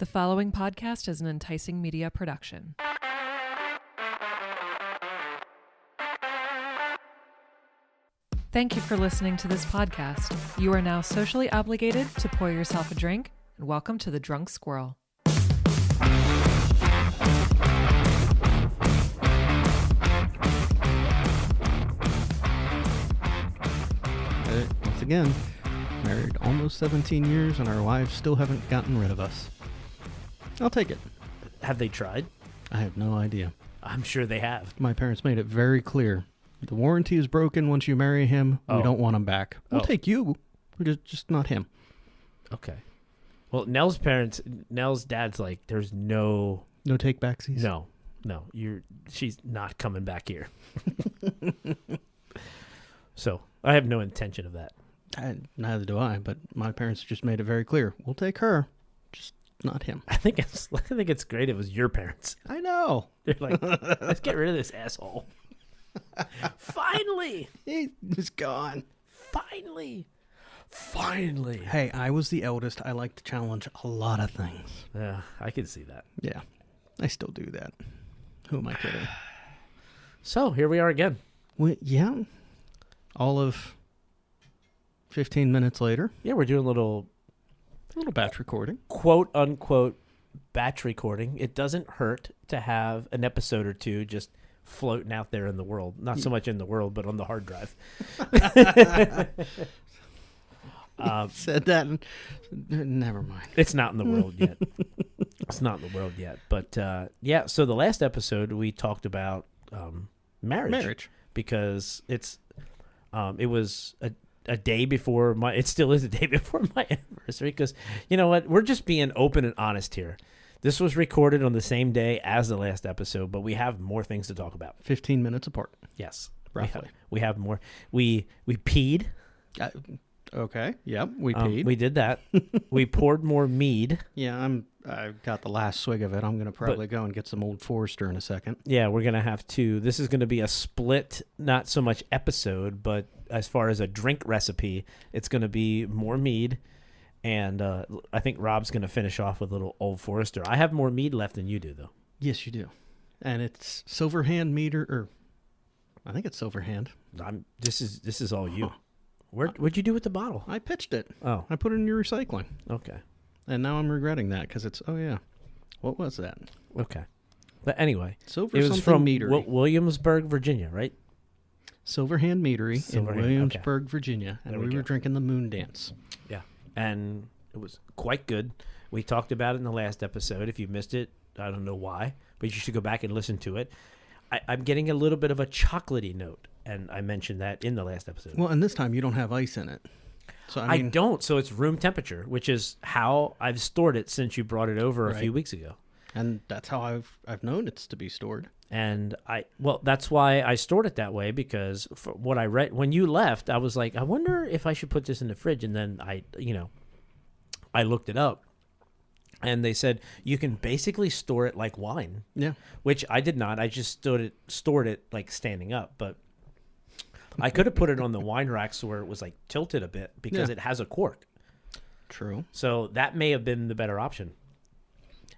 The following podcast is an enticing media production. Thank you for listening to this podcast. You are now socially obligated to pour yourself a drink, and welcome to the Drunk Squirrel. Once again, married almost 17 years and our wives still haven't gotten rid of us. I'll take it. Have they tried? I have no idea. I'm sure they have. My parents made it very clear. The warranty is broken once you marry him. We don't want him back. We'll take you, just not him. Okay. Well, Nell's dad's like, there's no take backsies? No. She's not coming back here. So I have no intention of that. Neither do I, but my parents just made it very clear. We'll take her, just not him. I think it's great if it was your parents. I know. They're like, let's get rid of this asshole. Finally. He was gone. Finally. Hey, I was the eldest. I like to challenge a lot of things. Yeah, I can see that. Yeah, I still do that. Who am I kidding? So here we are again. Yeah. All of 15 minutes later. Yeah, we're doing a little batch recording. Quote unquote batch recording. It doesn't hurt to have an episode or two just floating out there in the world. Not so much in the world, but on the hard drive. Said that and never mind. It's not in the world yet. But yeah, so the last episode we talked about marriage. Because it was a day before it still is a day before my anniversary, because you know what, we're just being open and honest here. This was recorded on the same day as the last episode, but we have more things to talk about. 15 minutes apart. Yes, roughly. We have more. We peed. Okay. Yep. We peed. We did that. We poured more mead. Yeah, I got the last swig of it. I'm gonna probably go and get some Old Forester in a second. Yeah, we're gonna have to. This is gonna be a split, not so much episode, but as far as a drink recipe, it's gonna be more mead, and I think Rob's gonna finish off with a little Old Forester. I have more mead left than you do, though. Yes, you do, and it's Silverhand meter, or I think it's Silverhand. This is all you. Huh. What'd you do with the bottle? I pitched it. Oh, I put it in your recycling. Okay. And now I'm regretting that because it's, what was that? Okay. But anyway, it was from Williamsburg, Virginia, right? Silverhand Meadery in Williamsburg, Virginia. And we were drinking the Moon Dance. Yeah. And it was quite good. We talked about it in the last episode. If you missed it, I don't know why, but you should go back and listen to it. I'm getting a little bit of a chocolatey note, and I mentioned that in the last episode. Well, and this time you don't have ice in it. So I don't, so it's room temperature, which is how I've stored it since you brought it over a few weeks ago. And that's how I've known it's to be stored. And that's why I stored it that way, because for what I read when you left, I was like, I wonder if I should put this in the fridge, and then I looked it up. And they said you can basically store it like wine. Yeah. Which I did not. I just stored it like standing up, but I could have put it on the wine racks where it was like tilted a bit because it has a cork. True. So that may have been the better option.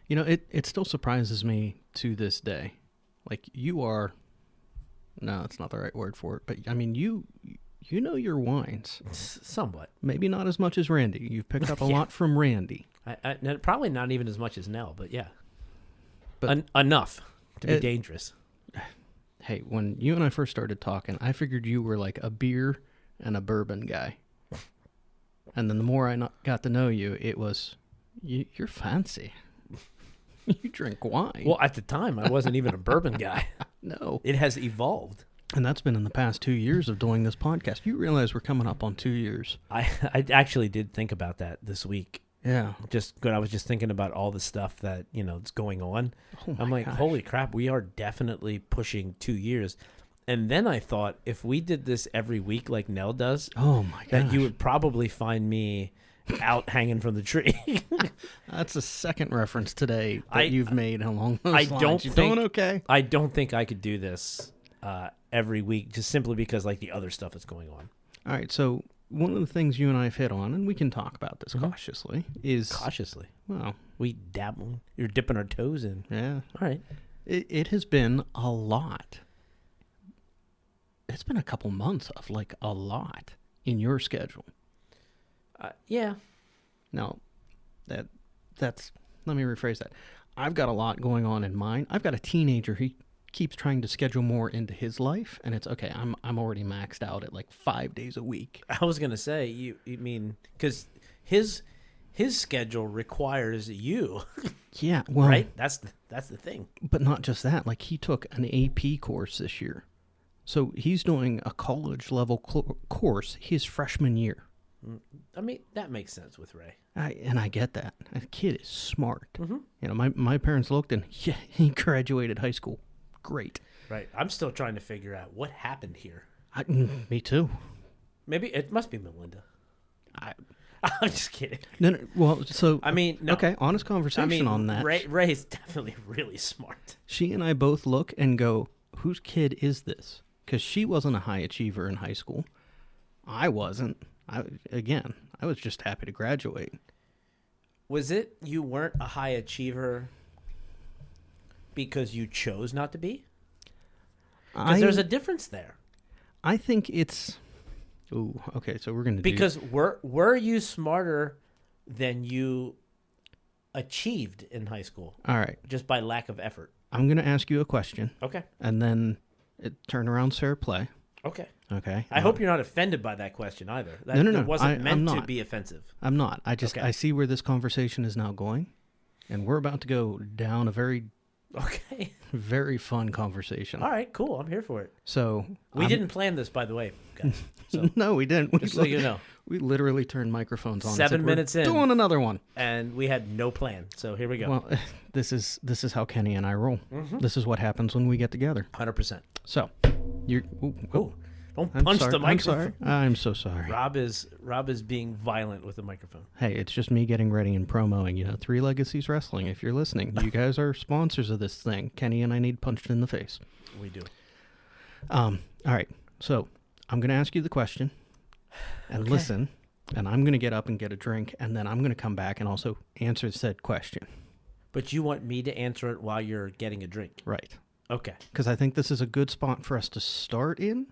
You know, it still surprises me to this day. Like no, that's not the right word for it, but I mean, you know your wines. Somewhat. Maybe not as much as Randy. You've picked up a lot from Randy. Probably not even as much as Nell, but yeah. But enough to be dangerous. Hey, when you and I first started talking, I figured you were like a beer and a bourbon guy. And then the more I got to know you, it was, you're fancy. You drink wine. Well, at the time, I wasn't even a bourbon guy. No. It has evolved. And that's been in the past 2 years of doing this podcast. You realize we're coming up on 2 years. I actually did think about that this week. Yeah. I was just thinking about all the stuff that, is going on. I'm like, gosh. Holy crap, we are definitely pushing 2 years. And then I thought, if we did this every week like Nell does, oh my gosh, that you would probably find me out hanging from the tree. That's the second reference today that you've made along those lines. You doing okay? I don't think I could do this every week, just simply because like the other stuff is going on. All right, so one of the things you and I have hit on, and we can talk about this cautiously, is... Cautiously? Well... We dabble. You're dipping our toes in. Yeah. All right. It has been a lot. It's been a couple months of, like, a lot in your schedule. Yeah. Now, that's... Let me rephrase that. I've got a lot going on in mine. I've got a teenager. He keeps trying to schedule more into his life, and it's okay. I'm already maxed out at like 5 days a week. I was gonna say you mean because his schedule requires you. Yeah, well, right. That's the thing. But not just that. Like he took an AP course this year, so he's doing a college level course his freshman year. I mean, that makes sense with Ray. I get that. That kid is smart. Mm-hmm. You know, my parents looked and yeah, he graduated high school. Great. Right. I'm still trying to figure out what happened here. Me too. Maybe it must be Melinda. I'm just kidding. No, well, so I mean, no. Okay, honest conversation on that. Ray's definitely really smart. She and I both look and go, "Whose kid is this?" Because she wasn't a high achiever in high school. I wasn't. I was just happy to graduate. Was it you weren't a high achiever because you chose not to be? Because there's a difference there. I think it's... Ooh, okay, so we're going to Because were you smarter than you achieved in high school? All right. Just by lack of effort. I'm going to ask you a question. Okay. And then turn around, fair play. Okay. Okay. I hope you're not offended by that question either. No. It wasn't meant I'm to not. be offensive. I'm not. Okay. I see where this conversation is now going, and we're about to go down a very, very fun conversation. All right, cool. I'm here for it. So we didn't plan this, by the way, guys. So, no, we didn't. Just so you know. We literally turned microphones on. 7 minutes in. Doing another one. And we had no plan. So here we go. Well, this is how Kenny and I roll. Mm-hmm. This is what happens when we get together. 100%. So, you're... Ooh. Don't punch the microphone. I'm so sorry. Rob is being violent with the microphone. Hey, it's just me getting ready and promoting, Three Legacies Wrestling. If you're listening, you guys are sponsors of this thing. Kenny and I need punched in the face. We do. All right. So, I'm going to ask you the question and listen, and I'm going to get up and get a drink, and then I'm going to come back and also answer said question. But you want me to answer it while you're getting a drink? Right. Okay. Because I think this is a good spot for us to start in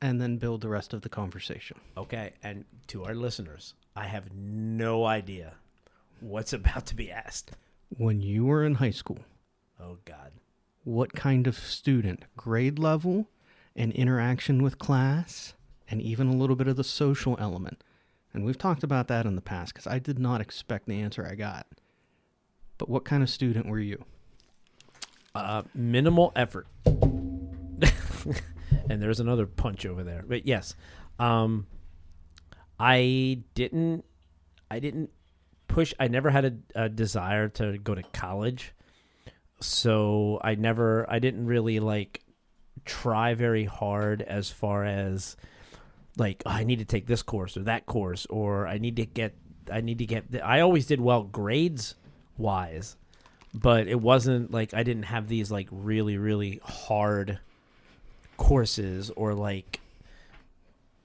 and then build the rest of the conversation. Okay, and to our listeners, I have no idea what's about to be asked. When you were in high school, oh God, what kind of student, grade level, and interaction with class, and even a little bit of the social element? And we've talked about that in the past because I did not expect the answer I got. But what kind of student were you? Minimal effort. And there's another punch over there. But yes, I didn't push. I never had a desire to go to college. So I didn't really try very hard as far as I need to take this course or that course, or I always did well grades wise, but it wasn't like I didn't have these really, really hard courses or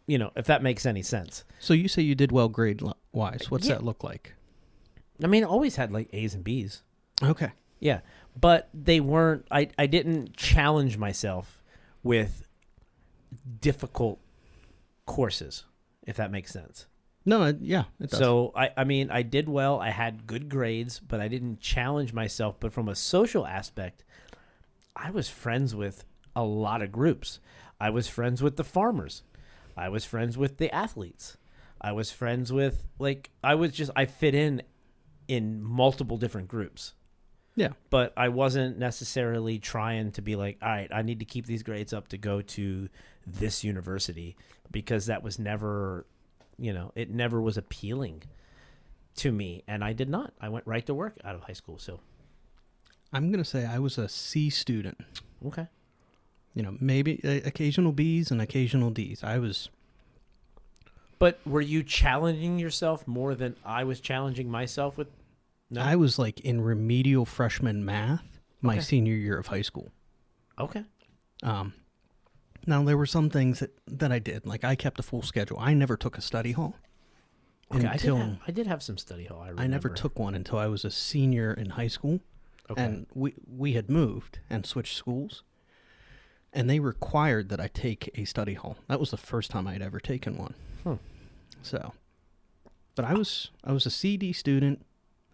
if that makes any sense. So you say you did well grade wise. What's that look like? I mean, I always had A's and B's. Okay. Yeah. But they weren't, I didn't challenge myself with difficult courses, if that makes sense. No, yeah, it does. So, I mean, I did well. I had good grades, but I didn't challenge myself. But from a social aspect, I was friends with a lot of groups. I was friends with the farmers. I was friends with the athletes. I was friends with, I fit in multiple different groups. Yeah. But I wasn't necessarily trying to be all right, I need to keep these grades up to go to this university, because that was never, it never was appealing to me. And I did not. I went right to work out of high school. So I'm going to say I was a C student. Okay. Maybe occasional B's and occasional D's. But were you challenging yourself more than I was challenging myself with? No? I was in remedial freshman math my senior year of high school. Okay. Now, there were some things that I did. Like, I kept a full schedule. I never took a study hall. Okay, I did have some study hall. I never took one until I was a senior in high school. Okay. And we had moved and switched schools. And they required that I take a study hall. That was the first time I had ever taken one. So, but I was a CD student.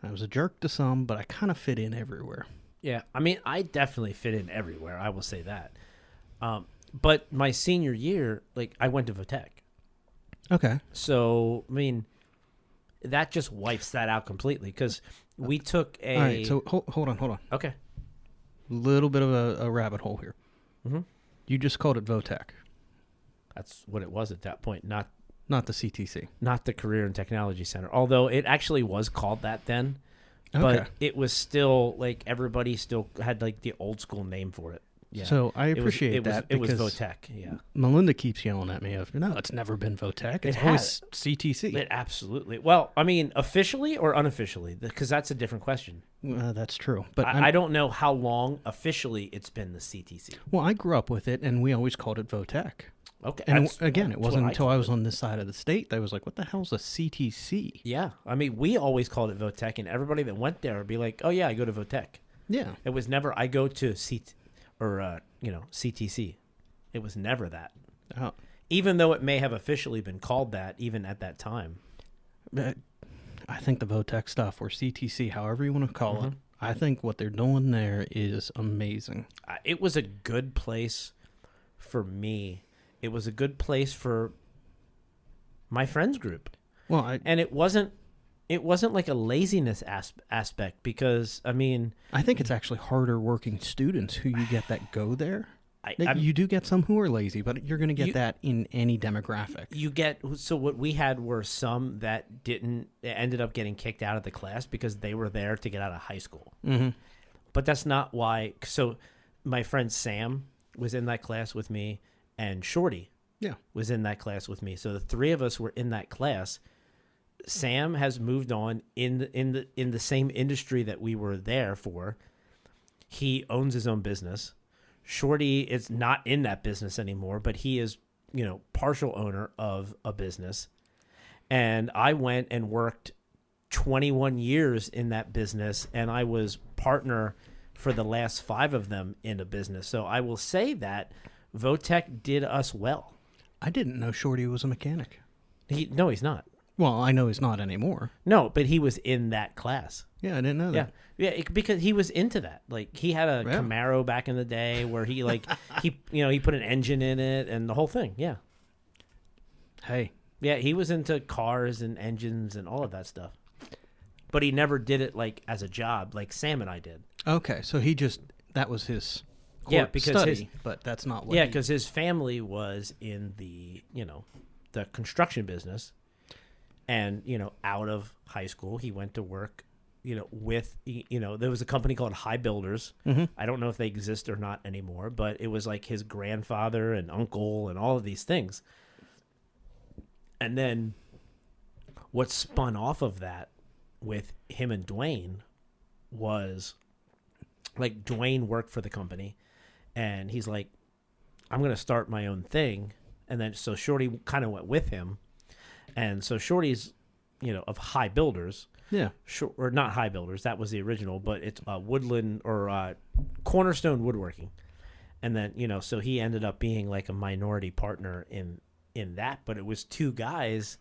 I was a jerk to some, but I kind of fit in everywhere. Yeah, I mean, I definitely fit in everywhere. I will say that. But my senior year, like, I went to Votech. Okay. So, I mean, that just wipes that out completely because we took a... All right, so hold on. Okay. Little bit of a rabbit hole here. Mm-hmm. You just called it Votech. That's what it was at that point, not the CTC. Not the Career and Technology Center, although it actually was called that then. Okay. But it was still, like, everybody still had, like, the old school name for it. Yeah. So I appreciate that. It was Votech, yeah. Melinda keeps yelling at me of, no, it's never been Votech. It's always CTC. It absolutely. Well, I mean, officially or unofficially? Because that's a different question. That's true. But I don't know how long officially it's been the CTC. Well, I grew up with it, and we always called it Votech. Okay. And again, it wasn't until I was on this side of the state that I was like, what the hell's a CTC? Yeah. I mean, we always called it Votech, and everybody that went there would be like, oh, yeah, I go to Votech. Yeah. It was never, I go to CTC. It was never that. Oh. Even though it may have officially been called that, even at that time. I think the Votech stuff, or CTC, however you want to call it, I think what they're doing there is amazing. It was a good place for me. It was a good place for my friends group. Well, and it wasn't like a laziness aspect because, I mean... I think it's actually harder working students who you get that go there. You do get some who are lazy, but you're going to get that in any demographic. So what we had were some that ended up getting kicked out of the class because they were there to get out of high school. Mm-hmm. But that's not why. So my friend Sam was in that class with me, and Shorty was in that class with me. So the three of us were in that class. Sam has moved on in the same industry that we were there for. He owns his own business. Shorty is not in that business anymore, but he is, partial owner of a business. And I went and worked 21 years in that business, and I was partner for the last 5 of them in a business. So I will say that Votech did us well. I didn't know Shorty was a mechanic. No, he's not. Well, I know he's not anymore. No, but he was in that class. Yeah, I didn't know that. Yeah, because he was into that. Like, he had a Camaro back in the day where he he put an engine in it and the whole thing. Yeah. Hey. Yeah, he was into cars and engines and all of that stuff. But he never did it like as a job like Sam and I did. Okay, so that was his study, but that's not what. Yeah, because his family was in the the construction business. And, out of high school, he went to work, with, there was a company called High Builders. Mm-hmm. I don't know if they exist or not anymore, but it was like his grandfather and uncle and all of these things. And then what spun off of that with him and Dwayne was, like, Dwayne worked for the company, and he's like, I'm going to start my own thing. And then so Shorty kind of went with him. And so Shorty's, of High Builders. Yeah. Or not High Builders. That was the original, but it's Woodland or Cornerstone Woodworking. And then, so he ended up being like a minority partner in that. But it was 2 guys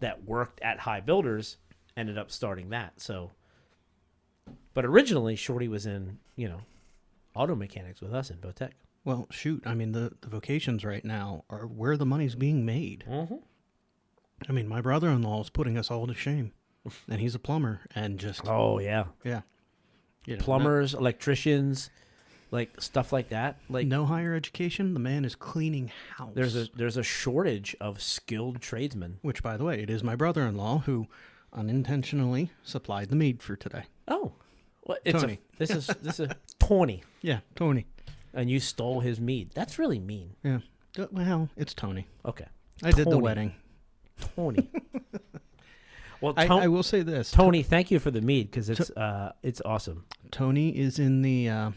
that worked at High Builders ended up starting that. So, but originally Shorty was in, auto mechanics with us in Votech. Well, shoot. I mean, the vocations right now are where the money's being made. Mm-hmm. I mean, my brother-in-law is putting us all to shame, and he's a plumber, and just... Oh, yeah. Yeah. Plumbers, electricians, like, stuff like that. Like, no higher education, the man is cleaning house. There's a shortage of skilled tradesmen. Which, by the way, it is my brother-in-law who unintentionally supplied the mead for today. Oh. Well, Tony. This is Tony. Yeah, Tony. And you stole his mead. That's really mean. Yeah. Well, it's Tony. Okay. I did the wedding. Tony. Well, I will say this. Tony, thank you for the mead because it's awesome. Tony is in the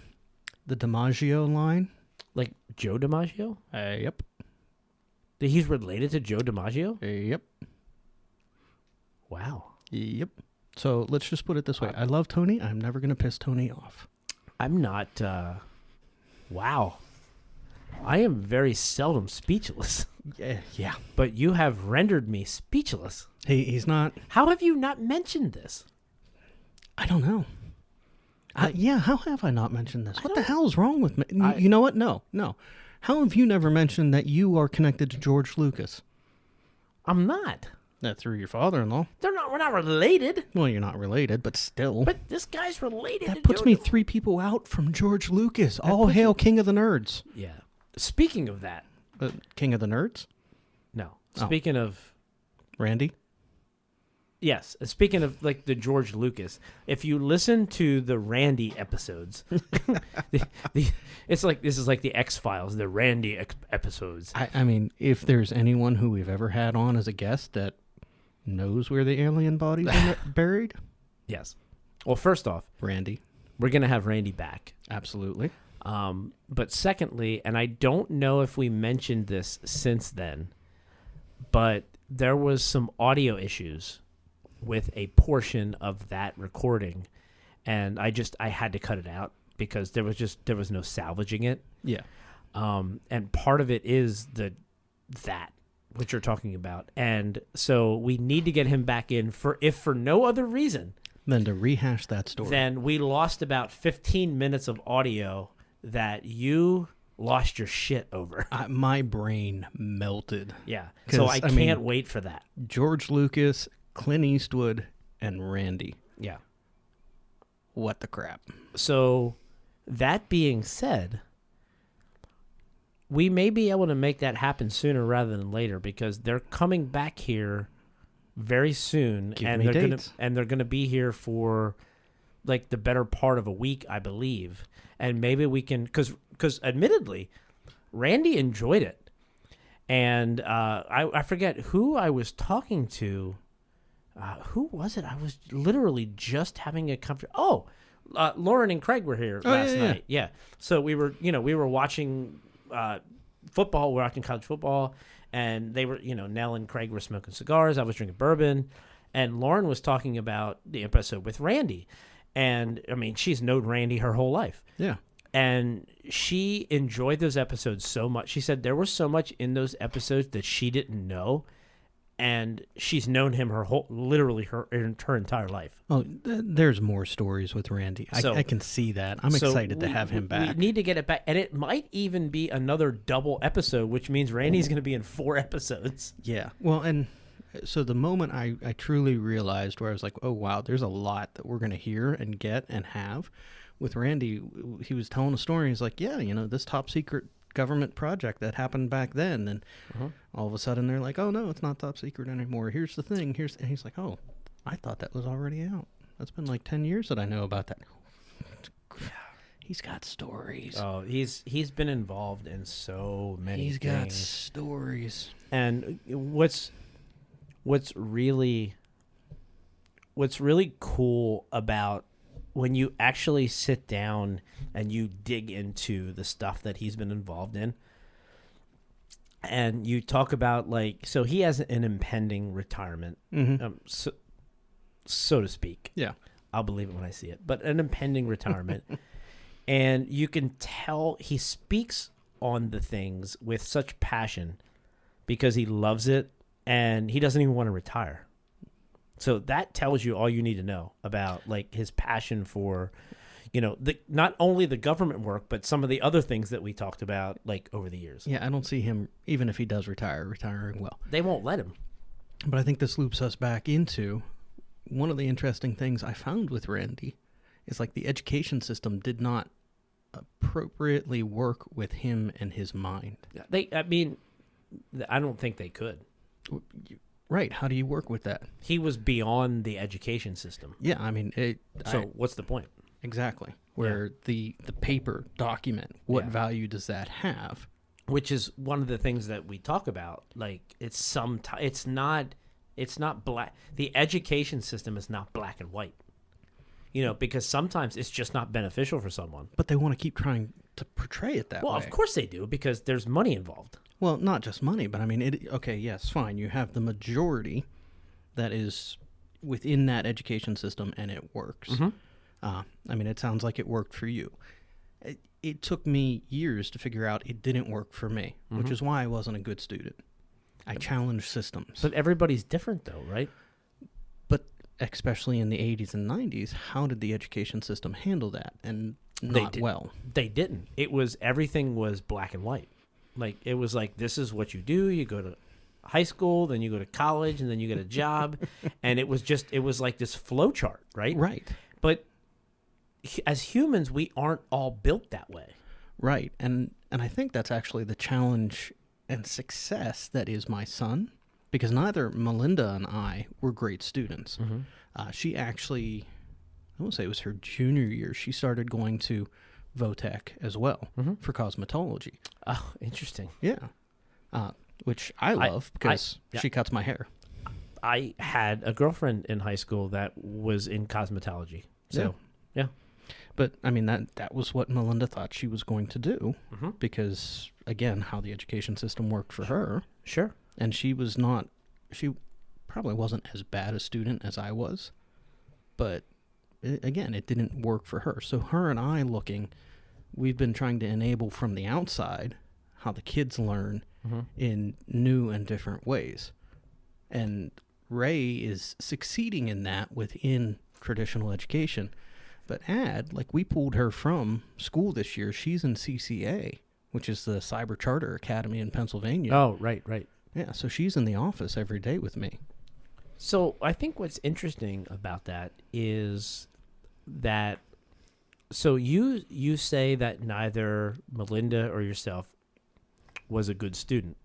DiMaggio line. Like Joe DiMaggio? Yep. He's related to Joe DiMaggio? Yep. Wow. Yep. So let's just put it this way. I love Tony. I'm never going to piss Tony off. I'm not... wow. I am very seldom speechless. Yeah. But you have rendered me speechless. He's not... How have you not mentioned this? I don't know. How have I not mentioned this? What the hell's wrong with me? You know what? No. How have you never mentioned that you are connected to George Lucas? I'm not. That's through your father-in-law. We're not related. Well, you're not related, but still. But this guy's related. That puts me 3 people out from George Lucas. All hail King of the Nerds. Yeah. Speaking of that. King of the Nerds? No. Speaking of... Randy? Yes. Speaking of like the George Lucas, if you listen to the Randy episodes, it's like this is like the X-Files, the Randy episodes. I mean, if there's anyone who we've ever had on as a guest that knows where the alien bodies are buried. Yes. Well, first off, Randy. We're going to have Randy back. Absolutely. But secondly, and I don't know if we mentioned this since then, but there was some audio issues with a portion of that recording, and I had to cut it out because there was no salvaging it. Yeah. And part of it is that which you're talking about. And so we need to get him back in for no other reason than to rehash that story. Then we lost about 15 minutes of audio that you lost your shit over. My brain melted. Yeah. So I can't wait for that. George Lucas, Clint Eastwood, and Randy. Yeah. What the crap? So that being said, we may be able to make that happen sooner rather than later because they're coming back here very soon. And they're gonna be here for like the better part of a week, I believe. And maybe we can because admittedly, Randy enjoyed it. And I forget who I was talking to. Who was it? I was literally just having a conversation. Lauren and Craig were here last night. Yeah. So we were watching football. We're watching college football, and they were, Nell and Craig were smoking cigars. I was drinking bourbon, and Lauren was talking about the episode with Randy. And I mean, she's known Randy her whole life. Yeah. And she enjoyed those episodes so much. She said there was so much in those episodes that she didn't know. And she's known him her entire life. Oh, there's more stories with Randy. I can see that. I'm excited to have him back. We need to get it back. And it might even be another double episode, which means Randy's going to be in 4 episodes. Yeah. Well, and so the moment I truly realized where I was like, oh, wow, there's a lot that we're going to hear and get and have. With Randy, he was telling a story. He's like, yeah, this top secret government project that happened back then, and all of a sudden they're like, oh no, it's not top secret anymore. Here's the thing. And he's like, oh, I thought that was already out. That's been like 10 years that I know about that. He's got stories. Oh, he's been involved in so many things. He's got stories. And what's really cool about when you actually sit down and you dig into the stuff that he's been involved in, and you talk about so he has an impending retirement, so to speak. Yeah, I'll believe it when I see it. But an impending retirement, and you can tell he speaks on the things with such passion because he loves it, and he doesn't even want to retire. So that tells you all you need to know about his passion for, not only the government work, but some of the other things that we talked about over the years. Yeah, I don't see him, even if he does retiring well. They won't let him. But I think this loops us back into one of the interesting things I found with Randy is the education system did not appropriately work with him and his mind. I don't think they could. Right. How do you work with that? He was beyond the education system. Yeah, I mean... what's the point? Exactly. Where the paper document, what value does that have? Which is one of the things that we talk about. It's not black. The education system is not black and white. Because sometimes it's just not beneficial for someone. But they want to keep trying to portray it that way. Well, of course they do, because there's money involved. Well, not just money, but I mean, okay, yes, fine. You have the majority that is within that education system, and it works. Mm-hmm. I mean, it sounds like it worked for you. It took me years to figure out it didn't work for me, which is why I wasn't a good student. I challenged systems. But everybody's different, though, right? But especially in the 80s and 90s, how did the education system handle that? And not well. They didn't. Everything was black and white. Like, it was like, this is what you do. You go to high school, then you go to college, and then you get a job. And it was like this flow chart, right? Right. But as humans, we aren't all built that way. Right. And I think that's actually the challenge and success that is my son, because neither Melinda and I were great students. She actually, I won't say it was her junior year, she started going to Votech as well for cosmetology. Oh, interesting. Yeah. Which I love because she cuts my hair. I had a girlfriend in high school that was in cosmetology. So, yeah. But, I mean, that was what Melinda thought she was going to do because, again, how the education system worked for her. Sure. And she probably wasn't as bad a student as I was. But, again, it didn't work for her. So her and I we've been trying to enable from the outside how the kids learn in new and different ways. And Ray is succeeding in that within traditional education. But we pulled her from school this year. She's in CCA, which is the Cyber Charter Academy in Pennsylvania. Oh, right. Yeah, so she's in the office every day with me. So I think what's interesting about that is that, so you say that neither Melinda or yourself was a good student.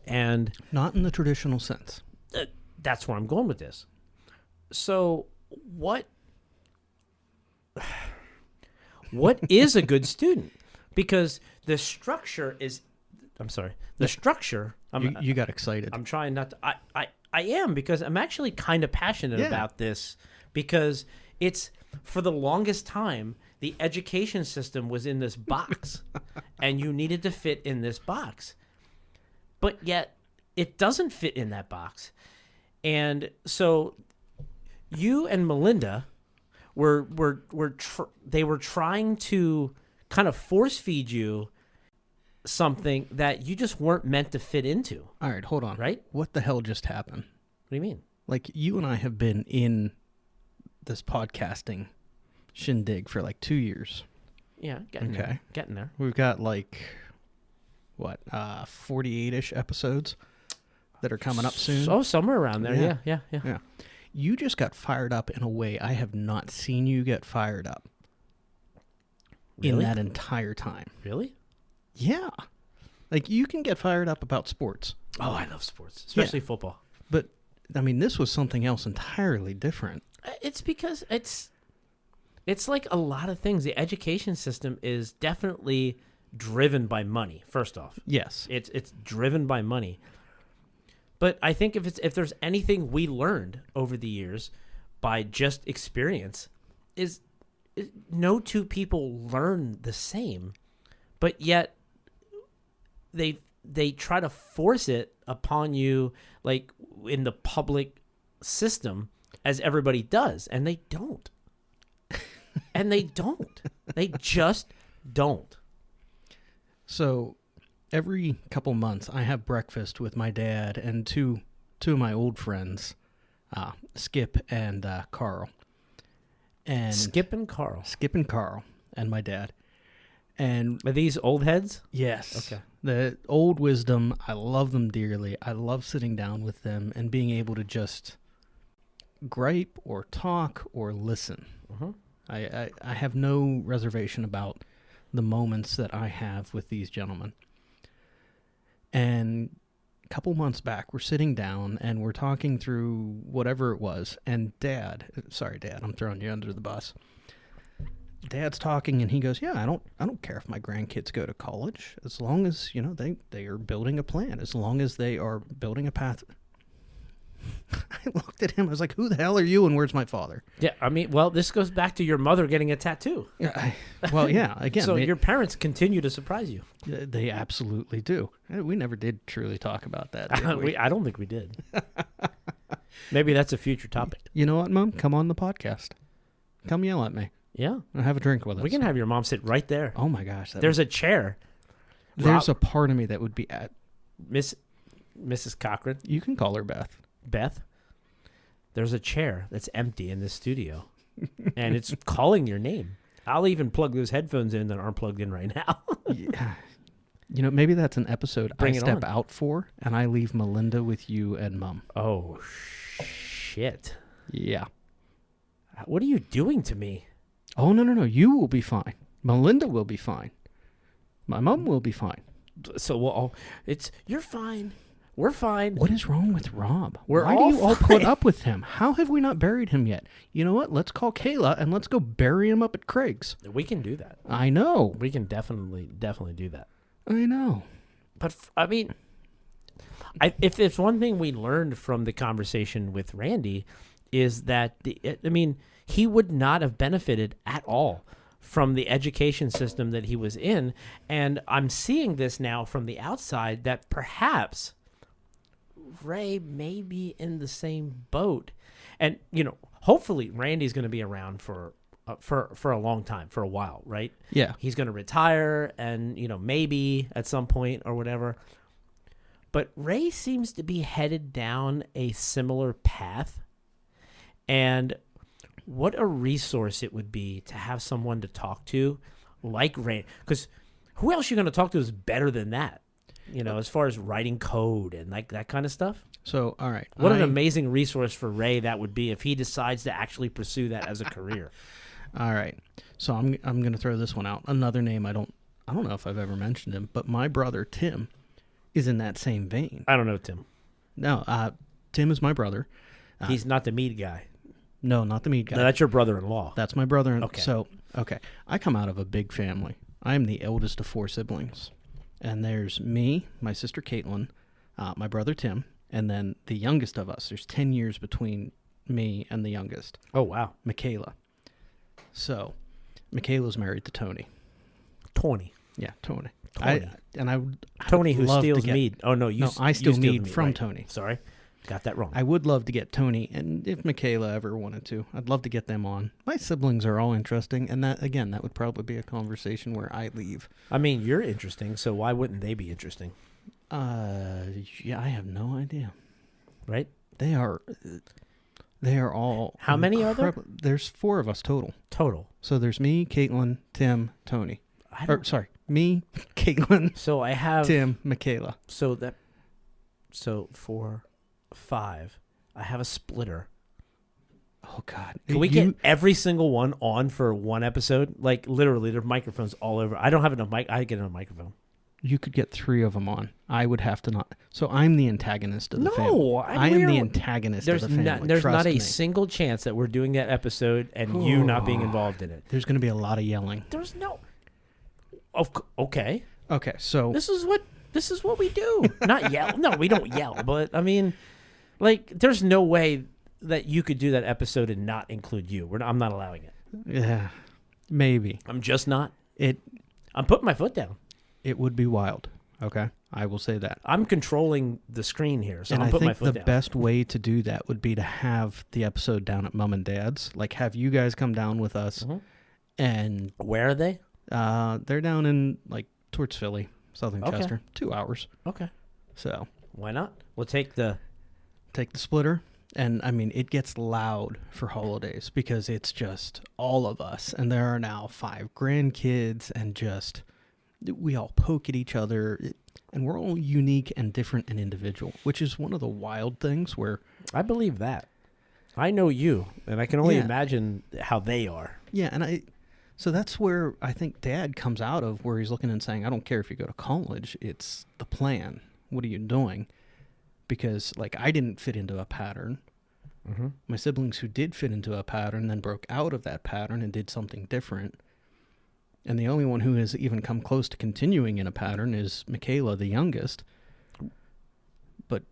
And not in the traditional sense. That's where I'm going with this. So what is a good student? Because the structure is, I'm sorry, the structure. You got excited. I'm trying not to. I am, because I'm actually kind of passionate about this, because it's, for the longest time, the education system was in this box and you needed to fit in this box. But yet it doesn't fit in that box. And so you and Melinda they were trying to kind of force feed you something that you just weren't meant to fit into. All right, hold on. Right? What the hell just happened? What do you mean? Like, you and I have been in this podcasting shindig for like 2 years. Yeah, getting there. We've got 48-ish episodes that are coming up soon. Oh, somewhere around there. Yeah. You just got fired up in a way I have not seen you get fired up in that entire time. Really? Yeah. Like, you can get fired up about sports. Oh, I love sports, especially football. But, I mean, this was something else entirely different. It's because it's like a lot of things. The education system is definitely driven by money, first off. Yes. It's driven by money. But I think if there's anything we learned over the years by just experience, is no two people learn the same, but yet they try to force it upon you, like in the public system, as everybody does, and they don't. And they don't. They just don't. So every couple months, I have breakfast with my dad and two of my old friends, Skip and Carl. And Skip and Carl and my dad. And are these old heads? Yes. Okay. The old wisdom, I love them dearly. I love sitting down with them and being able to just gripe or talk or listen. Mm-hmm. I have no reservation about the moments that I have with these gentlemen. And a couple months back, we're sitting down and we're talking through whatever it was. And sorry, Dad, I'm throwing you under the bus. Dad's talking and he goes, "Yeah, I don't care if my grandkids go to college, as long as, they are building a plan, as long as they are building a path." I looked at him. I was like, who the hell are you and where's my father? Yeah, I mean, well, this goes back to your mother getting a tattoo. Yeah, again. So your parents continue to surprise you. They absolutely do. We never did truly talk about that, did we? I don't think we did. Maybe that's a future topic. You know what, Mom? Come on the podcast. Come yell at me. Yeah. And have a drink with us. We can have your mom sit right there. Oh, my gosh. There's a chair. There's a part of me that would be at... Mrs. Cochran. You can call her Beth. Beth, there's a chair that's empty in this studio, and it's calling your name. I'll even plug those headphones in that aren't plugged in right now. Yeah. You know, maybe that's an episode Bring I it step on. out for, and I leave Melinda with you and Mom. Oh, shit. Yeah. What are you doing to me? Oh, no. You will be fine. Melinda will be fine. My mom will be fine. So, you're fine. We're fine. What is wrong with Rob? We're Why all do you all fine. put up with him? How have we not buried him yet? You know what? Let's call Kayla and let's go bury him up at Craig's. We can do that. I know. We can definitely do that. I know. But, I mean, if there's one thing we learned from the conversation with Randy is that, he would not have benefited at all from the education system that he was in. And I'm seeing this now from the outside that perhaps Ray may be in the same boat. And, hopefully Randy's going to be around for a long time, for a while, right? Yeah. He's going to retire and, maybe at some point or whatever. But Ray seems to be headed down a similar path. And what a resource it would be to have someone to talk to like Ray. Because who else you're going to talk to is better than that, as far as writing code and like that kind of stuff. So, all right. What an amazing resource for Ray that would be if he decides to actually pursue that as a career. All right. So I'm going to throw this one out. Another name I don't know if I've ever mentioned him, but my brother Tim is in that same vein. I don't know Tim. No, Tim is my brother. He's not the mead guy. No, not the mead guy. No, that's your brother-in-law. That's my brother. Okay. So, I come out of a big family. I am the eldest of 4 siblings. And there's me, my sister Caitlin, my brother Tim, and then the youngest of us. There's 10 years between me and the youngest. Oh, wow. Michaela. So, Michaela's married to Tony. Tony. Yeah, Tony. Tony. Tony who steals mead. Oh, no. I steal mead mead from right. Tony. Sorry. Got that wrong. I would love to get Tony, and if Michaela ever wanted to, I'd love to get them on. My siblings are all interesting, and that would probably be a conversation where I leave. I mean, you're interesting, so why wouldn't they be interesting? Yeah, I have no idea. Right? They are all... How many are there? There's 4 of us total. Total. So there's me, Caitlin, Tim, Tony. Me, Caitlin, So I have... Tim, Michaela. So 4, 5. I have a splitter. Oh, God. Can we get every single one on for one episode? Like, literally, there are microphones all over. I don't have enough mic. I get a microphone. You could get 3 of them on. I would have to not. So I'm the antagonist of the family. No, I am the antagonist of the family. There's Trust not a me. single chance that we're doing that episode and you not being involved in it. There's going to be a lot of yelling. There's no... Okay. Okay, so... This is what we do. Not yell. No, we don't yell. But, I mean, like, there's no way that you could do that episode and not include you. I'm not allowing it. Yeah, maybe. I'm just not. I'm putting my foot down. It would be wild. Okay, I will say that. I'm controlling the screen here, so and I'm I putting my think foot the down. best way to do that would be to have the episode down at Mom and Dad's. Like, have you guys come down with us. Mm-hmm. And where are they? They're down in, like, towards Philly, Southern Okay. Chester. 2 hours. Okay. So Why not? We'll take the splitter. And, I mean, it gets loud for holidays because it's just all of us. And there are now 5 grandkids and just, we all poke at each other. And we're all unique and different and individual, which is one of the wild things where... I believe that. I know you, and I can only imagine how they are. Yeah, so that's where I think Dad comes out of, where he's looking and saying, I don't care if you go to college, it's the plan. What are you doing? Because, like, I didn't fit into a pattern. Mm-hmm. My siblings who did fit into a pattern then broke out of that pattern and did something different. And the only one who has even come close to continuing in a pattern is Michaela, the youngest. But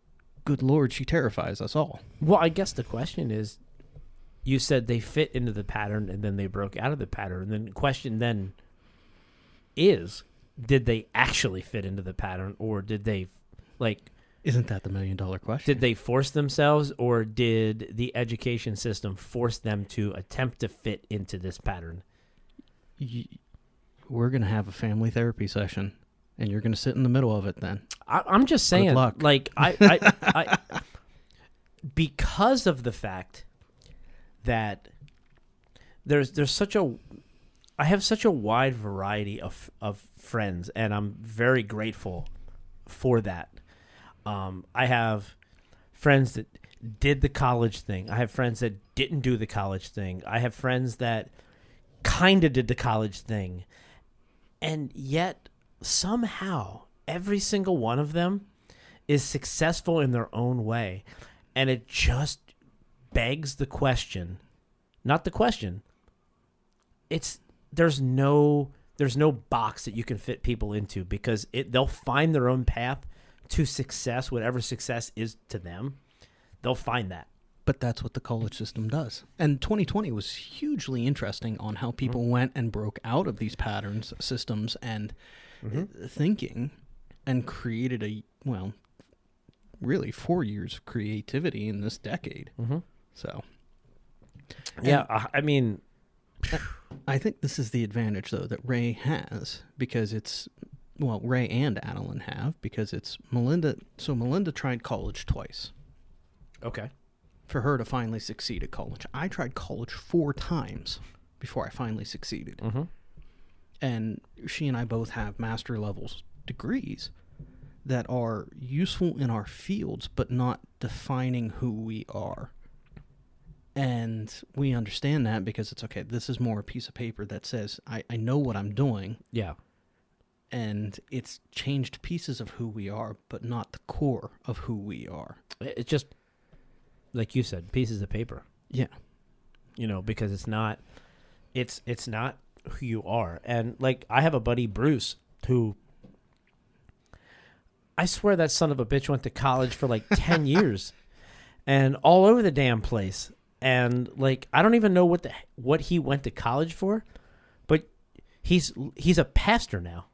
good Lord, she terrifies us all. Well, I guess the question is, you said they fit into the pattern and then they broke out of the pattern. And then the question then is, did they actually fit into the pattern, or did they, like... Isn't that the $1 million question? Did they force themselves, or did the education system force them to attempt to fit into this pattern? We're going to have a family therapy session, and you're going to sit in the middle of it then. I'm just saying, Good luck. like, I because of the fact that there's such a... I have such a wide variety of friends, and I'm very grateful for that. I have friends that did the college thing. I have friends that didn't do the college thing. I have friends that kind of did the college thing. And yet, somehow, every single one of them is successful in their own way. And it just begs the question. Not the question. There's no box that you can fit people into, because they'll find their own path to success, whatever success is to them. They'll find that. But that's what the college system does. And 2020 was hugely interesting on how people went and broke out of these patterns, systems, and thinking, and created really 4 years of creativity in this decade. So, yeah, I mean... I think this is the advantage, though, that Ray has, because it's... Well, Ray and Adeline have, because it's Melinda. So Melinda tried college twice. Okay. For her to finally succeed at college. I tried college 4 times before I finally succeeded. And she and I both have master levels degrees that are useful in our fields, but not defining who we are. And we understand that because it's okay. This is more a piece of paper that says, I know what I'm doing. Yeah. And it's changed pieces of who we are, but not the core of who we are. It's just, like you said, pieces of paper. Yeah. Because it's not who you are. And, like, I have a buddy, Bruce, who, I swear that son of a bitch went to college for, like, 10 years. And all over the damn place. And, like, I don't even know what he went to college for, but he's a pastor now.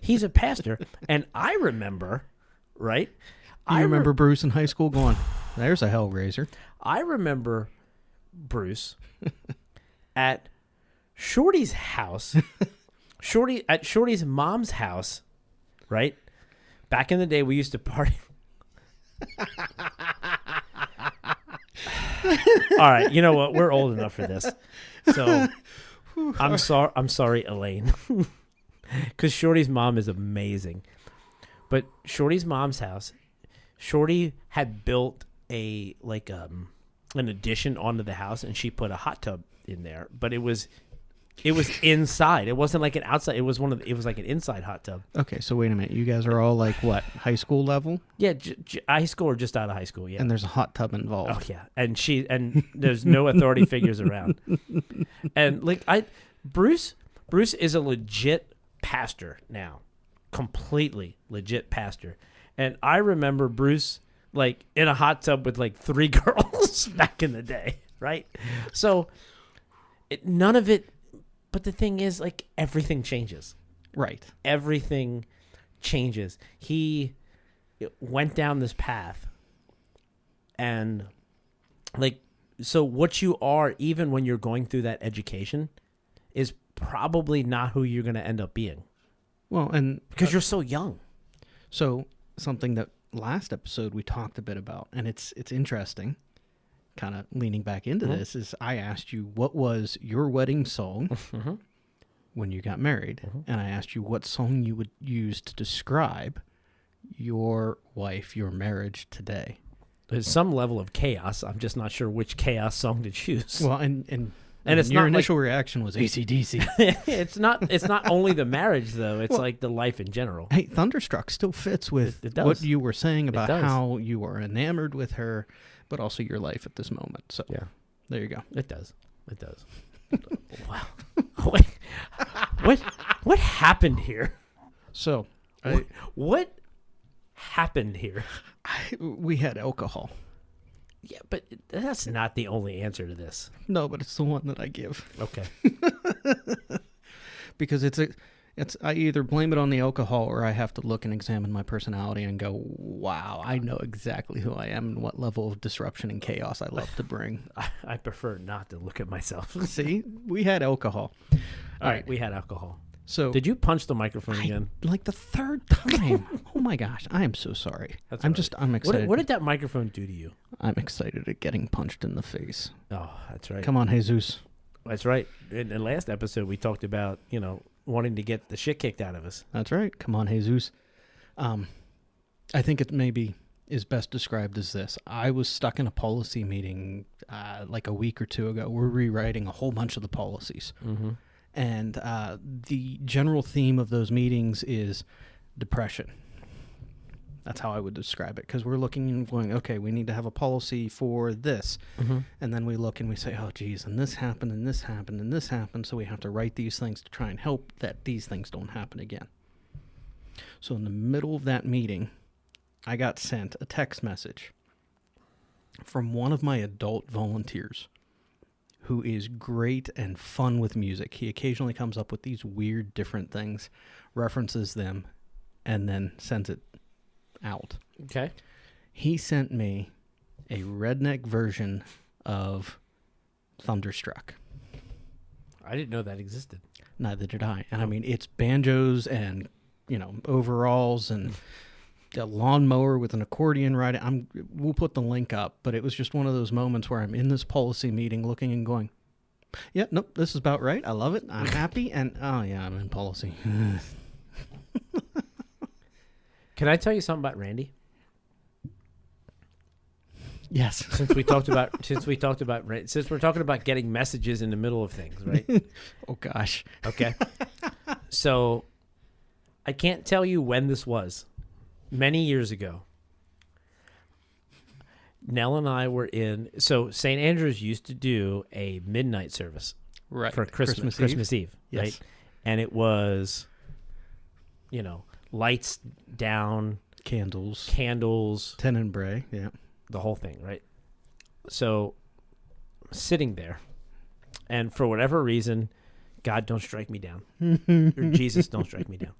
He's a pastor, and I remember, right? I remember Bruce in high school going, there's a hellraiser. I remember Bruce at Shorty's house, at Shorty's mom's house, right? Back in the day, we used to party. All right, you know what? We're old enough for this, so I'm sorry, Elaine, because Shorty's mom is amazing. But Shorty's mom's house, Shorty had built an addition onto the house, and she put a hot tub in there. But it was inside. It wasn't like an outside. It was like an inside hot tub. Okay, so wait a minute. You guys are all like what, high school level? Yeah, high school or just out of high school. Yeah, and there's a hot tub involved. Oh yeah, and there's no authority figures around. And like Bruce is a legit pastor now, completely legit pastor. And I remember Bruce like in a hot tub with like 3 girls back in the day, right? So none of it. But the thing is, like, everything changes. Right. Everything changes. He went down this path. And, like, so what you are, even when you're going through that education, is probably not who you're going to end up being. Well, and... Because you're so young. So, something that last episode we talked a bit about, and it's interesting, kind of leaning back into this, is I asked you what was your wedding song when you got married, and I asked you what song you would use to describe your wife, your marriage today. There's some level of chaos. I'm just not sure which chaos song to choose. Well, and it's your not initial reaction was AC/DC. It's not only the marriage though. It's like the life in general. Hey, Thunderstruck still fits with it does. What you were saying about how you were enamored with her, but also your life at this moment. So yeah, there you go. It does. Wow. What happened here? So what happened here? We had alcohol. Yeah, but that's not the only answer to this. No, but it's the one that I give. Okay. Because I either blame it on the alcohol or I have to look and examine my personality and go, wow, I know exactly who I am and what level of disruption and chaos I love to bring. I prefer not to look at myself. See, we had alcohol. All right, we had alcohol. So did you punch the microphone again? Like the third time. Oh my gosh, I am so sorry. I'm excited. What did that microphone do to you? I'm excited at getting punched in the face. Oh, that's right. Come on, Jesus. That's right. In the last episode, we talked about, wanting to get the shit kicked out of us. That's right. Come on, Jesus. I think it maybe is best described as this. I was stuck in a policy meeting like a week or two ago. We're rewriting a whole bunch of the policies. Mm-hmm. And the general theme of those meetings is depression. That's how I would describe it. Because we're looking and going, okay, we need to have a policy for this. Mm-hmm. And then we look and we say, oh, geez, and this happened, and this happened, and this happened. So we have to write these things to try and help that these things don't happen again. So in the middle of that meeting, I got sent a text message from one of my adult volunteers who is great and fun with music. He occasionally comes up with these weird different things, references them, and then sends it out. Okay. He sent me a redneck version of Thunderstruck. I didn't know that existed. Neither did I. And I mean, it's banjos and, overalls and a lawnmower with an accordion riding. We'll put the link up, but it was just one of those moments where I'm in this policy meeting looking and going, yeah, nope, this is about right. I love it. I'm happy. And, oh, yeah, I'm in policy. Can I tell you something about Randy? Yes. Since we're talking about getting messages in the middle of things, right? Oh, gosh. Okay. So I can't tell you when this was. Many years ago, Nell and I were so St. Andrews used to do a midnight service for Christmas Eve, yes. Right? And it was, lights down, candles, tenebrae, yeah, the whole thing, right? So sitting there, and for whatever reason, God, don't strike me down, or Jesus, don't strike me down.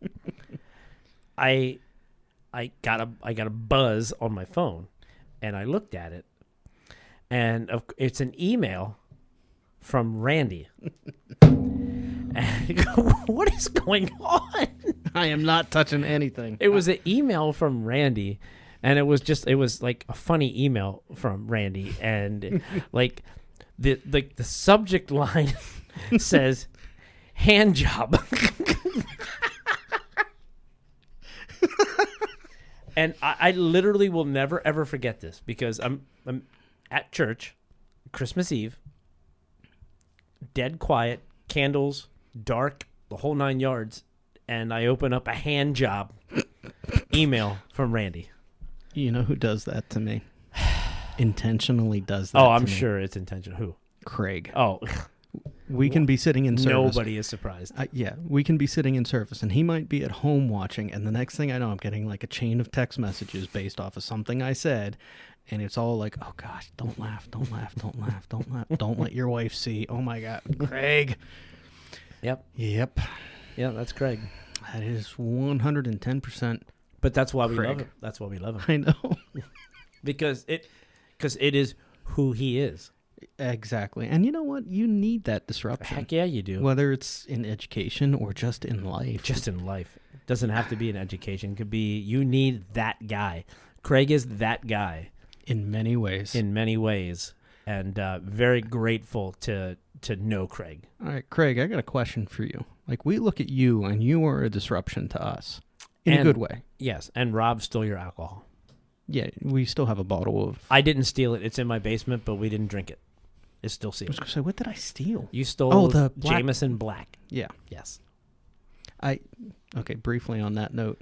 I got a buzz on my phone, and I looked at it, and it's an email from Randy. And I go, what is going on? I am not touching anything. It was an email from Randy, and it was like a funny email from Randy, and like the subject line says hand job. And I literally will never, ever forget this because I'm at church, Christmas Eve, dead quiet, candles, dark, the whole 9 yards, and I open up a hand job email from Randy. You know who does that to me? Intentionally does that Oh, to I'm me. sure it's intentional. Who? Craig. Oh. We can be sitting in service. Nobody is surprised. Yeah, we can be sitting in service, and he might be at home watching, and the next thing I know, I'm getting like a chain of text messages based off of something I said, and it's all like, oh gosh, don't laugh, don't laugh, don't laugh, don't laugh, don't let your wife see. Oh my God, Craig. Yep. Yeah, that's Craig. That is 110%. But that's why we Craig. love him. That's why we love him. I know. because it is who he is. Exactly. And you know what? You need that disruption. Heck yeah, you do. Whether it's in education or just in life. Just in life. It doesn't have to be in education. It could be you need that guy. Craig is that guy. In many ways. And very grateful to know Craig. All right, Craig, I got a question for you. Like, we look at you, and you are a disruption to us. In a good way. Yes, and Rob stole your alcohol. Yeah, we still have a bottle of... I didn't steal it. It's in my basement, but we didn't drink it. It's still sealed. I was going to say, what did I steal? You stole the black... Jameson Black. Yeah. Yes. Okay, briefly on that note,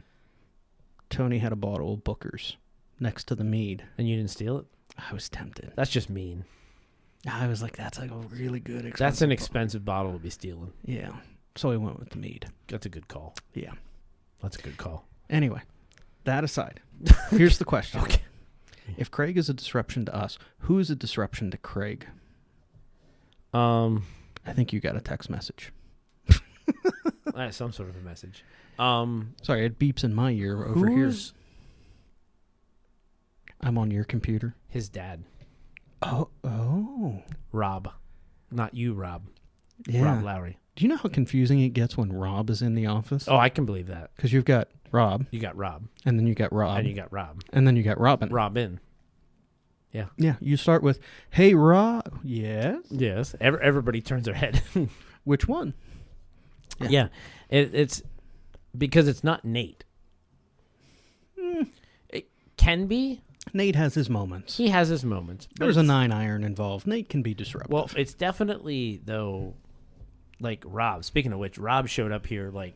Tony had a bottle of Booker's next to the mead. And you didn't steal it? I was tempted. That's just mean. I was like, that's like a really good expensive That's an expensive bottle to be stealing. Yeah. So I went with the mead. That's a good call. Yeah. That's a good call. Anyway, that aside, Here's the question. Okay. If Craig is a disruption to us, who is a disruption to Craig? I I think you got a text message. some sort of a message. Sorry, it beeps in my ear over here. Who's I'm on your computer. his dad? Oh. Rob. Not you, Rob. Yeah. Rob Lowry. Do you know how confusing it gets when Rob is in the office? Oh, I can believe that. Because you've got Rob, You got Rob. and then you got Rob, And you got Rob. and then you got Robin. Robin. Yeah. Yeah, you start with, "Hey, Rob." Yes. Yes. Everybody turns their head. Which one? Yeah. It's because it's not Nate. It can be. Nate has his moments. He has his moments. but There's a it's- 9-iron involved. Nate can be disruptive. Well, it's definitely, though, like Rob. Speaking of which, Rob showed up here like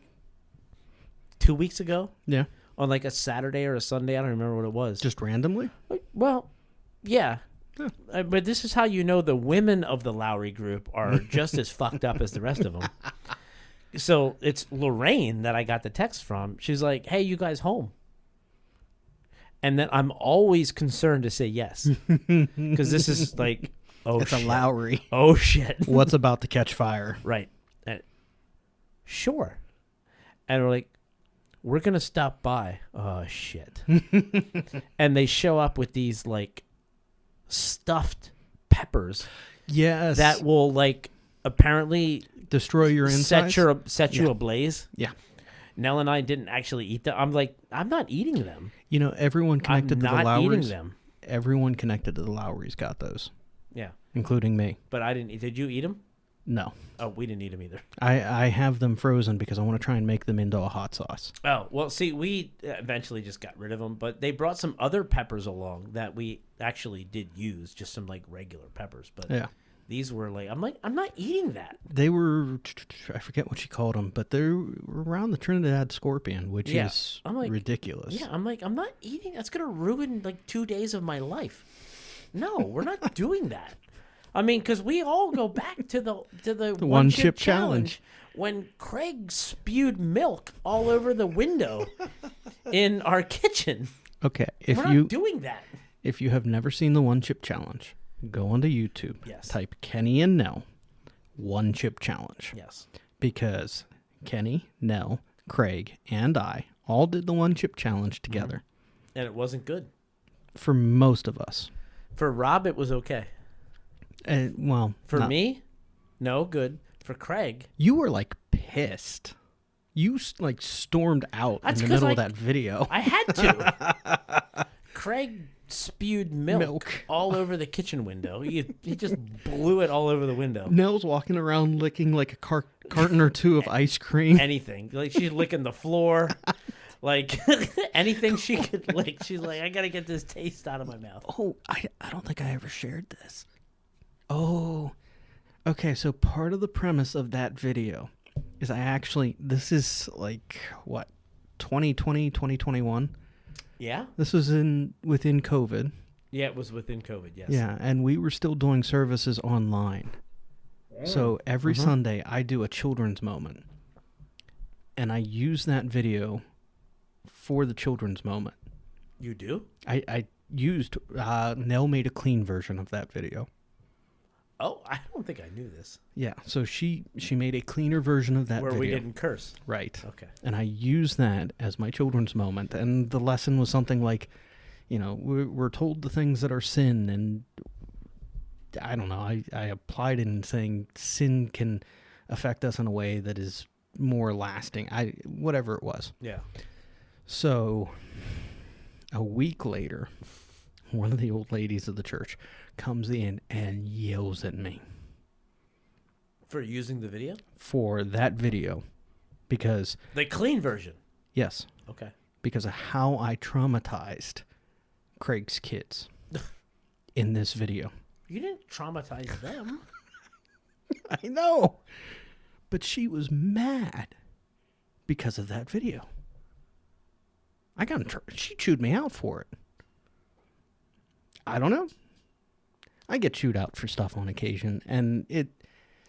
2 weeks ago yeah, on like a Saturday or a Sunday. I don't remember what it was. just randomly. Well, yeah. Yeah. But this is how you know the women of the Lowry group are just as fucked up as the rest of them. So it's Lorraine that I got the text from. She's like, "Hey, you guys home?" And then I'm always concerned to say yes. Because this is like, oh, It's shit. a Lowry. Oh, shit. What's about to catch fire? Right. Sure. And we're like, we're going to stop by. Oh, shit. And they show up with these, like, stuffed peppers Yes. that will, like, apparently destroy your insides. set you Yeah. ablaze. Yeah. Nell and I didn't actually eat them. I'm like, I'm not eating them. You know, everyone connected I'm to the not eating Lowrys. them. Everyone connected to the Lowrys got those, Yeah. including me. But I didn't eat. Did you eat them? No. Oh, we didn't eat them either. I have them frozen because I want to try and make them into a hot sauce. Oh, well, see, we eventually just got rid of them, but they brought some other peppers along that we actually did use, just some like regular peppers. But Yeah. these were like, I'm not eating that. They were, I forget what she called them, but they were around the Trinidad scorpion, which Yeah. is I'm like, ridiculous. Yeah, I'm like, I'm not eating. That's gonna ruin like 2 days of my life. No, we're not doing that. I mean, because we all go back to the one chip challenge when Craig spewed milk all over the window in our kitchen. Okay, We're not doing that. if you have never seen the one chip challenge, go onto YouTube. Yes. Type Kenny and Nell one chip challenge. Yes. Because Kenny, Nell, Craig, and I all did the one chip challenge together. And it wasn't good. For most of us. For Rob, it was okay. Well, For not- me, no good. For Craig, you were like pissed. You like stormed out That's in the 'cause middle of that video. I had to. Craig spewed milk, Milk. all over the kitchen window. He just blew it all over the window. Nell's walking around licking like a carton or two of ice cream. Anything. Like she's licking the floor. Like anything she could lick. She's like, I gotta get this taste out of my mouth. Oh, I don't think I ever shared this. Oh, okay. So part of the premise of that video is this is like, what, 2020, 2021? Yeah? This was within COVID. Yeah, it was within COVID, yes. Yeah, and we were still doing services online. So every Sunday I do a children's moment. And I use that video for the children's moment. You do? I used, Nell made a clean version of that video. Oh, I don't think I knew this. Yeah, so she made a cleaner version of that Where video. we didn't curse. Right. Okay. And I used that as my children's moment. And the lesson was something like, you know, we're told the things that are sin. And I don't know, I applied it in saying sin can affect us in a way that is more lasting. Whatever it was. Yeah. So a week later, one of the old ladies of the church comes in and yells at me For using the video? for that video because, The clean version. yes, Okay. because of how I traumatized Craig's kids in this video. You didn't traumatize them. I know. But she was mad because of that video. She chewed me out for it. I don't know. I get chewed out for stuff on occasion, and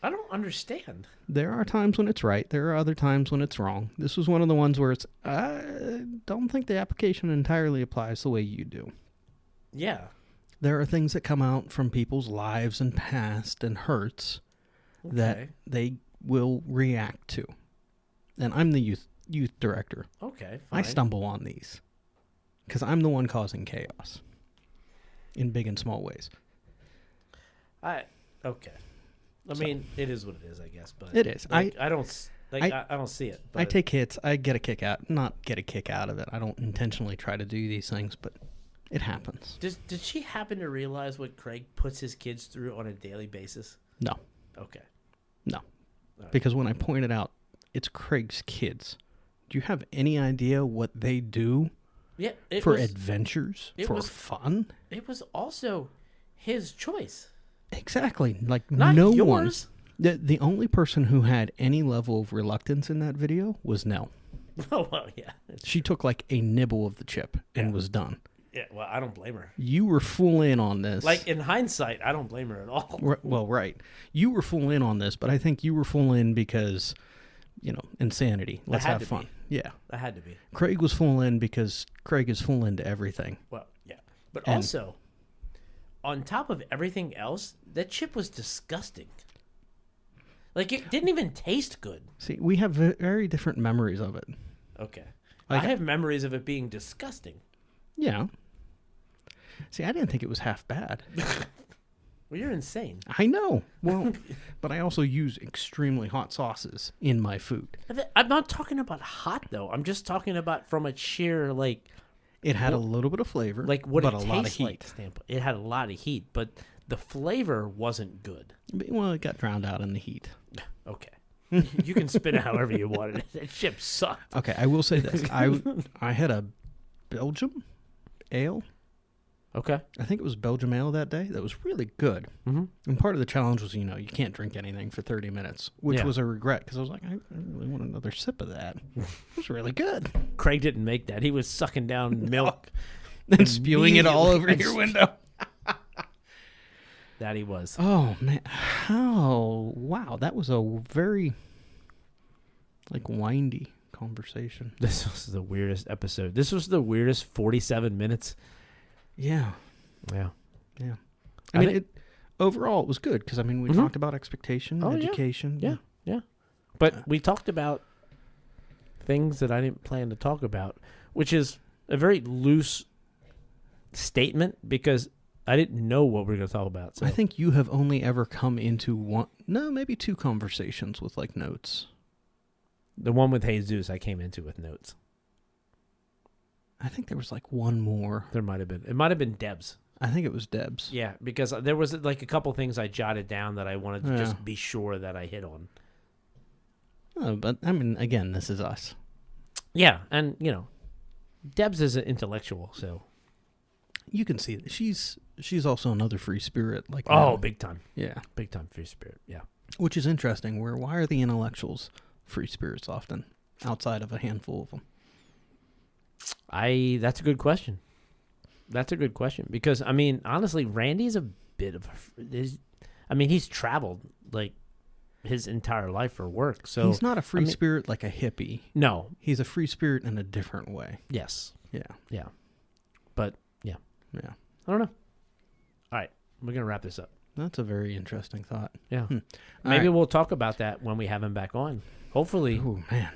I don't understand. There are times when it's right. There are other times when it's wrong. This was one of the ones where it's, I don't think the application entirely applies the way you do. Yeah. There are things that come out from people's lives and past and hurts that they will react to. And I'm the youth director. Okay, I fine. stumble on these because I'm the one causing chaos in big and small ways. Okay. I mean, it is what it is, I guess. But it is. I don't see it. But I take hits. I get a kick out. Not get a kick out of it. I don't intentionally try to do these things, but it happens. Did she happen to realize what Craig puts his kids through on a daily basis? No. Okay. No. Right. Because when I pointed out it's Craig's kids, do you have any idea what they do for adventures, for fun? It was also his choice. Exactly. Like, not no yours. one. The only person who had any level of reluctance in that video was Nell. Oh, well, yeah. She took like a nibble of the chip and was done. Yeah, well, I don't blame her. You were full in on this. Like, in hindsight, I don't blame her at all. Well, right. You were full in on this, but I think you were full in because, insanity. Let's have fun. Yeah. I had to be. Craig was full in because Craig is full into everything. Well, yeah. But also, on top of everything else, that chip was disgusting. Like, it didn't even taste good. See, we have very different memories of it. Okay. Like, I have memories of it being disgusting. Yeah. See, I didn't think it was half bad. Well, you're insane. I know. Well, but I also use extremely hot sauces in my food. I'm not talking about hot, though. I'm just talking about from a sheer, like... It had a little bit of flavor, like what but it a lot of tastes heat. like standpoint. It had a lot of heat, but the flavor wasn't good. Well, it got drowned out in the heat. Okay. You can spin it however you wanted. That chip sucked. Okay, I will say this. I had a Belgium ale. Okay. I think it was Belgium ale that day. That was really good. Mm-hmm. And part of the challenge was, you can't drink anything for 30 minutes, which was a regret because I was like, I really want another sip of that. It was really good. Craig didn't make that. He was sucking down milk and spewing it all over your window. That he was. Oh, man. Oh, wow. That was a very, windy conversation. This was the weirdest episode. This was the weirdest 47 minutes. Yeah. Yeah. Yeah. I mean, overall, it was good because, we talked about expectation, education. Yeah. Yeah. But we talked about things that I didn't plan to talk about, which is a very loose statement because I didn't know what we were going to talk about. So. I think you have only ever come into maybe two conversations with, notes. The one with Jesus, I came into with notes. I think there was one more. There might have been. It might have been Deb's. I think it was Deb's. Yeah, because there was a couple things I jotted down that I wanted to just be sure that I hit on. Oh, but again, this is us. Yeah, and Deb's is an intellectual, so you can see that she's also another free spirit. Big time. Yeah, big time free spirit. Yeah, which is interesting. Why are the intellectuals free spirits often outside of a handful of them? That's a good question. That's a good question because honestly, Randy's a bit of he's traveled his entire life for work. So he's not a free spirit like a hippie. No, he's a free spirit in a different way. Yes. Yeah. Yeah. But yeah. Yeah. I don't know. All right, we're gonna wrap this up. That's a very interesting thought. Yeah. Maybe we'll talk about that when we have him back on. Hopefully. Oh man.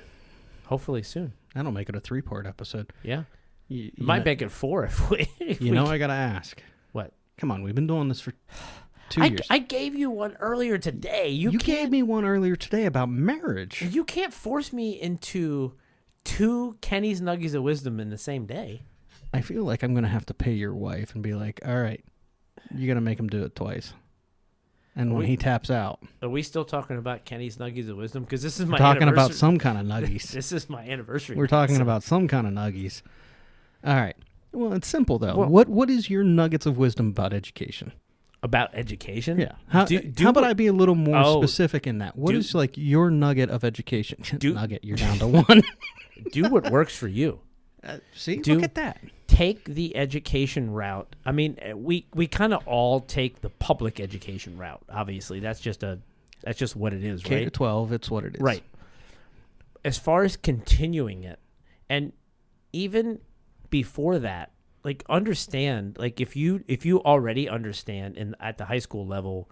Hopefully soon. That'll make it a 3-part episode. Yeah. You might make it 4 if we. I gotta ask. What? Come on, we've been doing this for 2 years. I gave you one earlier today. You gave me one earlier today about marriage. You can't force me into 2 Kenny's Nuggies of Wisdom in the same day. I feel like I'm gonna have to pay your wife and be like, all right, you're gonna make him do it twice. And when he taps out, are we still talking about Kenny's Nuggies of Wisdom? Because this is my talking about some kind of nuggies. This is my anniversary. We're talking about some kind of nuggies. All right. Well, it's simple though. What is your nuggets of wisdom about education? About education? Yeah. How about I be a little more specific in that? What is your nugget of education? Nugget, you're down to 1. Do what works for you. Look at that. Take the education route. We kind of all take the public education route. Obviously, that's just a That's just what it is, K right? to 12, it's what it is. Right. As far as continuing it, and even before that, like understand, like if you already understand at the high school level,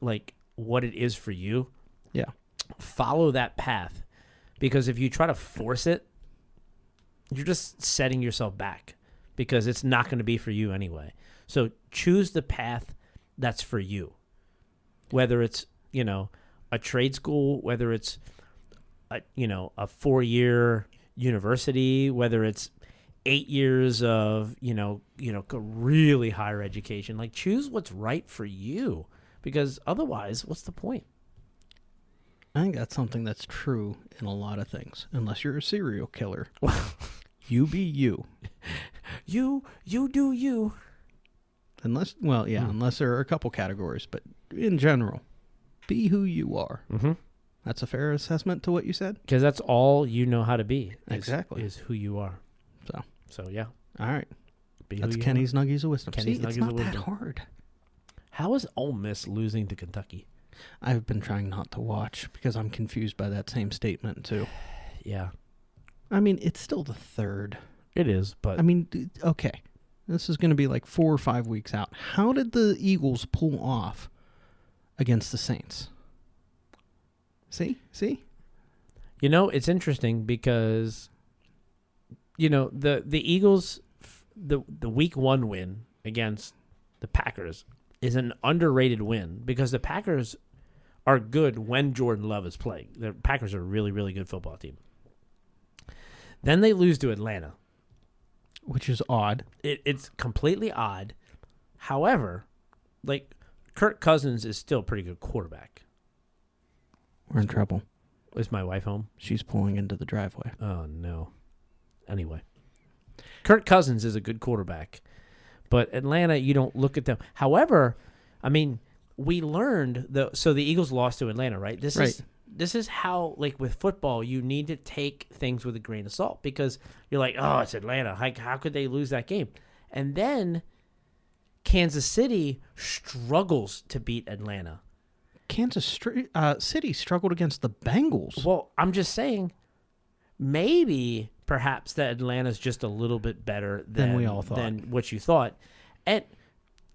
like what it is for you, Yeah. follow that path, because if you try to force it, you're just setting yourself back, because it's not going to be for you anyway. So choose the path that's for you, whether it's, you know, a trade school, whether it's a 4-year university, whether it's 8 years of, really higher education. Like, choose what's right for you, because otherwise, what's the point? I think that's something that's true in a lot of things, unless you're a serial killer. You be you. You do you. Unless there are a couple categories, but in general, be who you are. Mm-hmm. That's a fair assessment to what you said? Because that's all you know how to be. Exactly. Is who you are. So yeah. All right. Be That's Kenny's Nuggies of Wisdom. Kenny's See, Nuggies it's not of that Wisdom. hard. How is Ole Miss losing to Kentucky? I've been trying not to watch because I'm confused by that same statement, too. Yeah. I mean, it's still the third. It is, but... I mean, okay. This is going to be like 4 or 5 weeks out. How did the Eagles pull off against the Saints? See? You know, it's interesting because, the Eagles, the week 1 win against the Packers is an underrated win, because the Packers are good when Jordan Love is playing. The Packers are a really, really good football team. Then they lose to Atlanta. Which is odd. It's completely odd. However, like, Kirk Cousins is still a pretty good quarterback. We're in trouble. Is my wife home? She's pulling into the driveway. Oh, no. Anyway. Kirk Cousins is a good quarterback. But Atlanta, you don't look at them. However, I mean, we learned, so the Eagles lost to Atlanta, right? This is how, like, with football, you need to take things with a grain of salt, because you're like, oh, it's Atlanta. How could they lose that game? And then Kansas City struggles to beat Atlanta. Kansas City struggled against the Bengals. Well, I'm just saying, maybe perhaps that Atlanta's just a little bit better than we all thought, than what you thought. And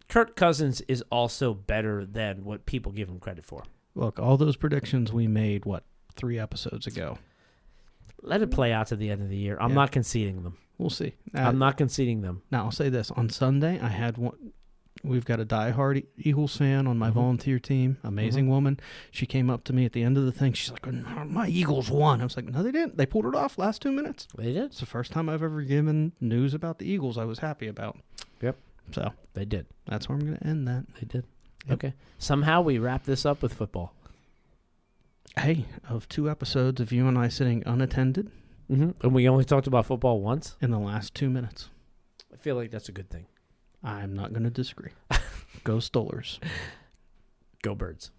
Kirk Cousins is also better than what people give him credit for. Look, all those predictions we made, 3 episodes ago? Let it play out to the end of the year. I'm not conceding them. We'll see. I'm not conceding them. Now, I'll say this. On Sunday, I had one. We've got a diehard Eagles fan on my volunteer team. Amazing woman. She came up to me at the end of the thing. She's like, my Eagles won. I was like, no, they didn't. They pulled it off last 2 minutes. They did. It's the first time I've ever given news about the Eagles I was happy about. Yep. So they did. That's where I'm going to end that. They did. Yep. Okay. Somehow we wrap this up with football. Hey, of 2 episodes of you and I sitting unattended. Mm-hmm. And we only talked about football once? In the last 2 minutes. I feel like that's a good thing. I'm not going to disagree. Go Stolers. Go Birds.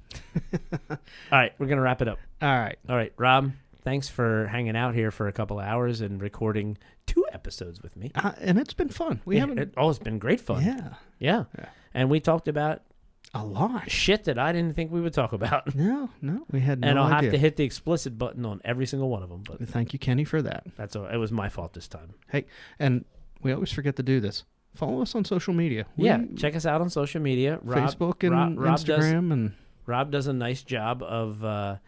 All right, we're going to wrap it up. All right, Rob, thanks for hanging out here for a couple of hours and recording 2 episodes with me. And it's been fun. It's been great fun. Yeah. And we talked about a lot shit that I didn't think we would talk about. No, we had no idea. And I'll have to hit the explicit button on every single one of them. But thank you, Kenny, for that. It was my fault this time. Hey, and we always forget to do this. Follow us on social media. Check us out on social media. Facebook and Instagram. Rob does a nice job of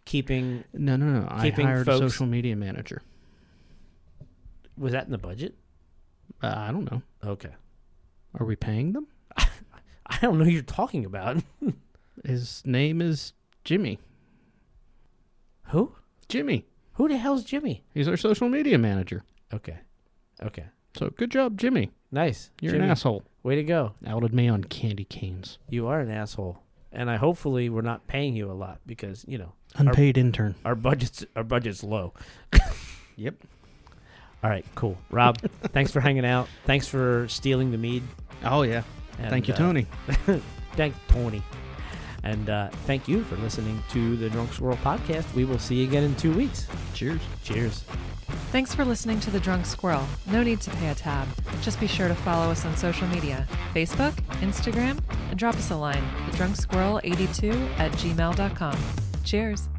keeping... No. I hired a social media manager. Was that in the budget? I don't know. Okay. Are we paying them? I don't know who you're talking about. His name is Jimmy. Who? Jimmy. Who the hell's Jimmy? He's our social media manager. Okay. So good job, Jimmy. Nice. You're Jimmy, an asshole. Way to go. Outed me on candy canes. You are an asshole. And hopefully we're not paying you a lot because, unpaid intern. Our budget's low. Yep. All right, cool. Rob, thanks for hanging out. Thanks for stealing the mead. Oh, yeah. And, thank you, Tony. Thank Tony. And thank you for listening to the Drunk Squirrel podcast. We will see you again in 2 weeks. Cheers. Cheers. Thanks for listening to The Drunk Squirrel. No need to pay a tab. Just be sure to follow us on social media, Facebook, Instagram, and drop us a line, thedrunksquirrel82@gmail.com. Cheers!